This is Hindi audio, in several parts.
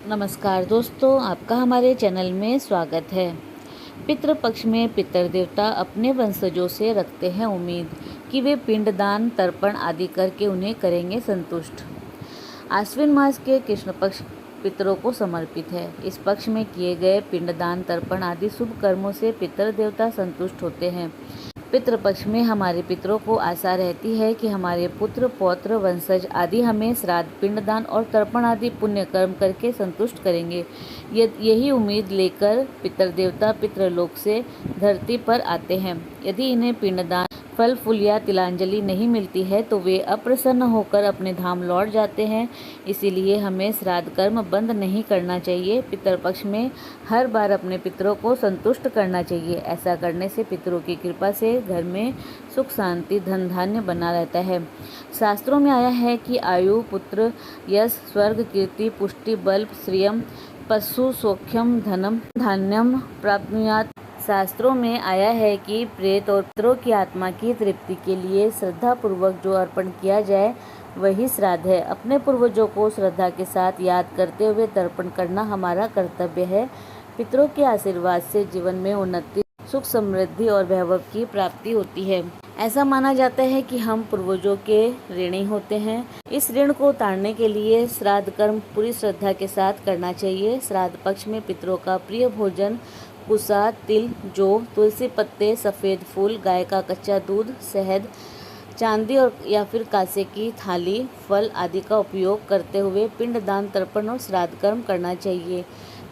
नमस्कार दोस्तों, आपका हमारे चैनल में स्वागत है। पितृपक्ष में पितर देवता अपने वंशजों से रखते हैं उम्मीद कि वे पिंडदान, तर्पण आदि करके उन्हें करेंगे संतुष्ट। आश्विन मास के कृष्ण पक्ष पितरों को समर्पित है। इस पक्ष में किए गए पिंडदान, तर्पण आदि शुभ कर्मों से पितर देवता संतुष्ट होते हैं। पितृपक्ष में हमारे पितरों को आशा रहती है कि हमारे पुत्र, पौत्र, वंशज आदि हमें श्राद्ध, पिंडदान और तर्पण आदि पुण्य कर्म करके संतुष्ट करेंगे। यही उम्मीद लेकर पितर देवता पितृलोक से धरती पर आते हैं। यदि इन्हें पिंडदान, फल फूल या तिलांजलि नहीं मिलती है तो वे अप्रसन्न होकर अपने धाम लौट जाते हैं। इसीलिए हमें श्राद्ध कर्म बंद नहीं करना चाहिए। पितरपक्ष में हर बार अपने पितरों को संतुष्ट करना चाहिए। ऐसा करने से पितरों की कृपा से घर में सुख, शांति, धन धान्य बना रहता है। शास्त्रों में आया है कि आयु, पुत्र, यश, स्वर्ग, कीर्ति, पुष्टि, बल, श्रियम, पशु, सौख्यम, धनम, धान्यम प्राप्नुयात्। शास्त्रों में आया है कि प्रेत और पितरों की आत्मा की तृप्ति के लिए श्रद्धा पूर्वक जो अर्पण किया जाए वही श्राद्ध है। अपने पूर्वजों को श्रद्धा के साथ याद करते हुए तर्पण करना हमारा कर्तव्य है। पितरों के आशीर्वाद से जीवन में उन्नति, सुख, समृद्धि और वैभव की प्राप्ति होती है। ऐसा माना जाता है कि हम पूर्वजों के ऋणी होते हैं। इस ऋण को उतारने के लिए श्राद्ध कर्म पूरी श्रद्धा के साथ करना चाहिए। श्राद्ध पक्ष में पितरों का प्रिय भोजन कुसा, तिल, जौ, तुलसी पत्ते, सफ़ेद फूल, गाय का कच्चा दूध, शहद, चांदी और या फिर कांसे की थाली, फल आदि का उपयोग करते हुए पिंडदान, तर्पण और श्राद्ध कर्म करना चाहिए।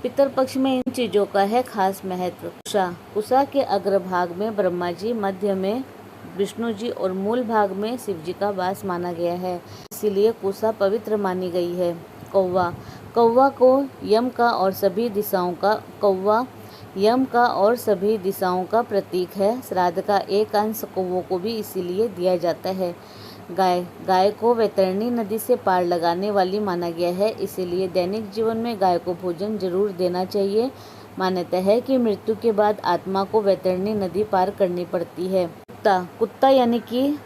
पितर पक्ष में इन चीज़ों का है खास महत्व। कुसा के अग्रभाग में ब्रह्मा जी, मध्य में विष्णु जी और मूल भाग में शिव जी का वास माना गया है, इसीलिए कुसा पवित्र मानी गई है। कौवा को यम का और सभी दिशाओं का प्रतीक है। श्राद्ध का एक अंश कौवों को भी इसीलिए दिया जाता है। गाय को वैतरणी नदी से पार लगाने वाली माना गया है, इसीलिए दैनिक जीवन में गाय को भोजन जरूर देना चाहिए। मान्यता है कि मृत्यु के बाद आत्मा को वैतरणी नदी पार करनी पड़ती है। कुत्ता यानी कि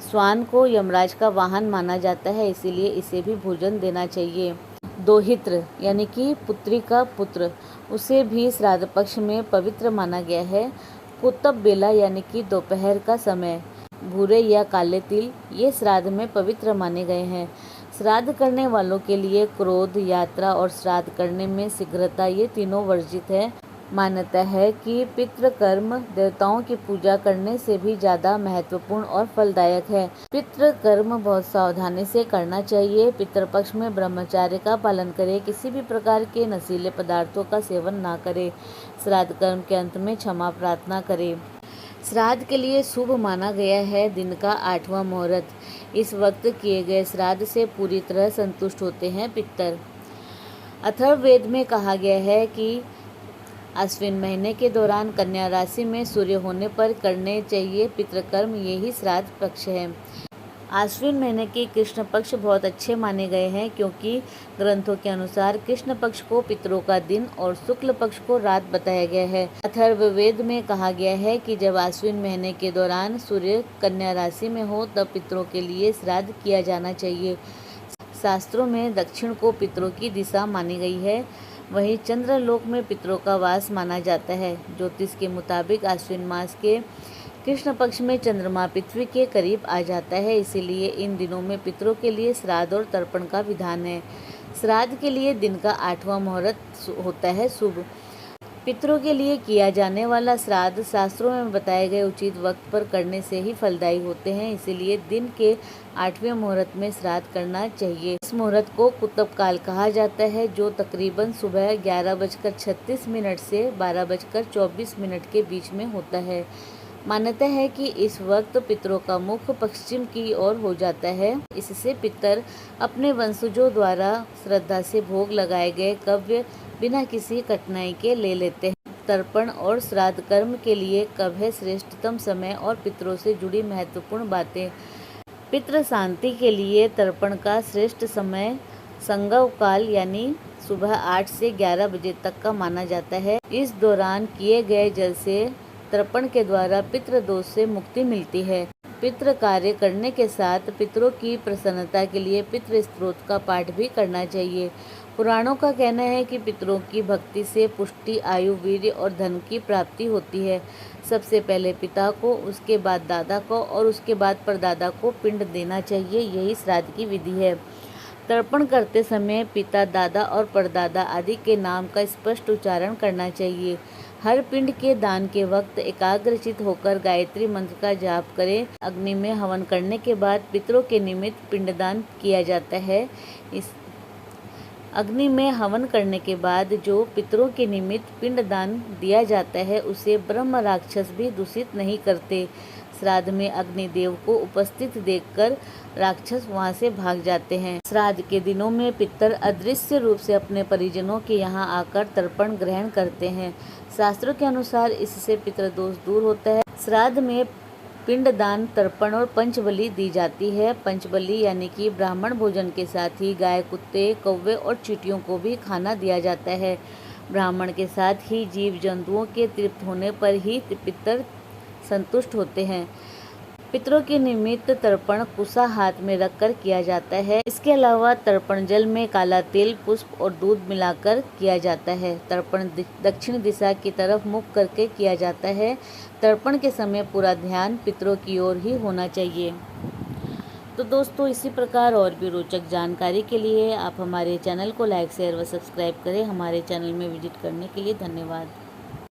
श्वान को यमराज का वाहन माना जाता है, इसीलिए इसे भी भोजन देना चाहिए। दोहित्र यानी कि पुत्री का पुत्र, उसे भी श्राद्ध पक्ष में पवित्र माना गया है। कुतब बेला यानी कि दोपहर का समय, भूरे या काले तिल, ये श्राद्ध में पवित्र माने गए हैं। श्राद्ध करने वालों के लिए क्रोध, यात्रा और श्राद्ध करने में शीघ्रता, ये तीनों वर्जित है। मान्यता है कि पितृकर्म देवताओं की पूजा करने से भी ज़्यादा महत्वपूर्ण और फलदायक है। पितृकर्म बहुत सावधानी से करना चाहिए। पितृपक्ष में ब्रह्मचर्य का पालन करें। किसी भी प्रकार के नशीले पदार्थों का सेवन ना करें। श्राद्ध कर्म के अंत में क्षमा प्रार्थना करें। श्राद्ध के लिए शुभ माना गया है दिन का 8वां मुहूर्त। इस वक्त किए गए श्राद्ध से पूरी तरह संतुष्ट होते हैं पितर। अथर्ववेद में कहा गया है कि आश्विन महीने के दौरान कन्या राशि में सूर्य होने पर करने चाहिए पितृकर्म, यही श्राद्ध पक्ष है। आश्विन महीने के कृष्ण पक्ष बहुत अच्छे माने गए हैं, क्योंकि ग्रंथों के अनुसार कृष्ण पक्ष को पितरों का दिन और शुक्ल पक्ष को रात बताया गया है। अथर्ववेद में कहा गया है कि जब आश्विन महीने के दौरान सूर्य कन्या राशि में हो तब पितरों के लिए श्राद्ध किया जाना चाहिए। शास्त्रों में दक्षिण को पितरों की दिशा मानी गई है। वहीं चंद्रलोक में पितरों का वास माना जाता है। ज्योतिष के मुताबिक आश्विन मास के कृष्ण पक्ष में चंद्रमा पृथ्वी के करीब आ जाता है, इसीलिए इन दिनों में पितरों के लिए श्राद्ध और तर्पण का विधान है। श्राद्ध के लिए दिन का 8वां मुहूर्त होता है शुभ। पितरों के लिए किया जाने वाला श्राद्ध शास्त्रों में बताए गए उचित वक्त पर करने से ही फलदायी होते हैं, इसीलिए दिन के 8वें मुहूर्त में श्राद्ध करना चाहिए। इस मुहूर्त को कुतब काल कहा जाता है, जो तकरीबन सुबह 11:36 से 12:24 के बीच में होता है। मान्यता है कि इस वक्त पितरों का मुख पश्चिम की ओर हो जाता है। इससे पितर अपने वंशजों द्वारा श्रद्धा से भोग लगाए गए कव्य बिना किसी कठिनाई के ले लेते हैं। तर्पण और श्राद्ध कर्म के लिए कब है श्रेष्ठतम समय और पितरों से जुड़ी महत्वपूर्ण बातें। पितृ शांति के लिए तर्पण का श्रेष्ठ समय संगव काल यानी सुबह 8 से 11 बजे तक का माना जाता है। इस दौरान किए गए जल से तर्पण के द्वारा पितृ दोष से मुक्ति मिलती है। पितृ कार्य करने के साथ पितरों की प्रसन्नता के लिए पितृ स्तोत्र का पाठ भी करना चाहिए। पुराणों का कहना है कि पितरों की भक्ति से पुष्टि, आयु, वीर्य और धन की प्राप्ति होती है। सबसे पहले पिता को, उसके बाद दादा को और उसके बाद परदादा को पिंड देना चाहिए। यही श्राद्ध की विधि है। तर्पण करते समय पिता, दादा और परदादा आदि के नाम का स्पष्ट उच्चारण करना चाहिए। हर पिंड के दान के वक्त एकाग्रचित होकर गायत्री मंत्र का जाप करें। अग्नि में हवन करने के बाद पितरों के निमित्त पिंडदान किया जाता है। इस अग्नि में हवन करने के बाद जो पितरों के निमित्त पिंडदान दिया जाता है उसे ब्रह्म राक्षस भी दूषित नहीं करते। श्राद्ध में अग्निदेव को उपस्थित देखकर राक्षस वहां से भाग जाते हैं। श्राद्ध के दिनों में पितर अदृश्य रूप से अपने परिजनों के यहाँ आकर तर्पण ग्रहण करते हैं। शास्त्रों के अनुसार इससे पितृदोष दूर होता है। श्राद्ध में पिंडदान, तर्पण और पंचबलि दी जाती है। पंचबलि यानी कि ब्राह्मण भोजन के साथ ही गाय, कुत्ते, कौवे और चींटियों को भी खाना दिया जाता है। ब्राह्मण के साथ ही जीव जंतुओं के तृप्त होने पर ही पितर संतुष्ट होते हैं। पितरों के निमित्त तर्पण कुसा हाथ में रखकर किया जाता है। इसके अलावा तर्पण जल में काला तिल, पुष्प और दूध मिलाकर किया जाता है। तर्पण दक्षिण दिशा की तरफ मुख करके किया जाता है। तर्पण के समय पूरा ध्यान पितरों की ओर ही होना चाहिए। तो दोस्तों, इसी प्रकार और भी रोचक जानकारी के लिए आप हमारे चैनल को लाइक, शेयर व सब्सक्राइब करें। हमारे चैनल में विजिट करने के लिए धन्यवाद।